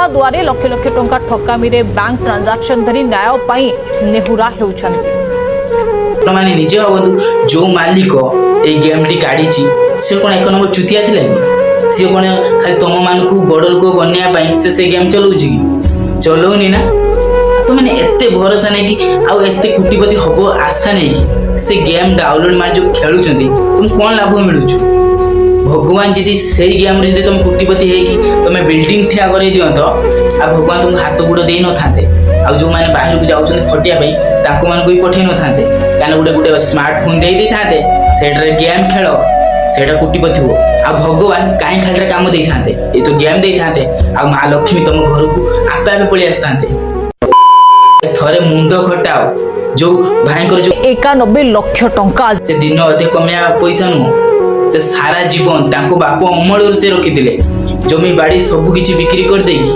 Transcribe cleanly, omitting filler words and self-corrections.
खाता द्वारे लक्ष लक्ष टंका ठकामी रे बैंक ट्रांजैक्शन धरी न्याय पाई नेहुरा हेउछन्ति। माने निजे भावतु जो मालिक ए गेम टी काढी से कोन एक नंबर चुतिया थिला कि से कोन खाली तुम मान को बडल को बन्या पाई से गेम चलाउछि कि चलाउनी ना। तो मैंने एते भरोसा नहीं कि आउ एते कोटिपति हबो आशा नहीं कि से गेम डाउनलोड मार जो खेलुछंती तुम कोन लाभ मिलुछु। भगवान जदि से गेम रे जदि तुम कोटिपति है कि तुम बिल्डिंग ठिया करे दियो तो आ भगवान तुम हाथ गुड़ दे न थाते आ जो माने बाहर को जाउछन खटिया पई ताको मान कोई पठे न थाते कान गुडे गुडे स्मार्टफोन दे दे थाते सेटरे गेम खेलो सेटा कोटिपति हो आ भगवान काई खालरे काम दे थाते ए तो गेम दे थाते आ मां लक्ष्मी तुम घर को आपे आपे पळि आस्तांते। थरे मुंड खटाओ जो भाई जो 91 लाख टंका से दिन अधे कमिया पैसा नु से सारा जीवन ताको बाप अमल से रखी जमी बाड़ी सब किछि बिक्री कर देगी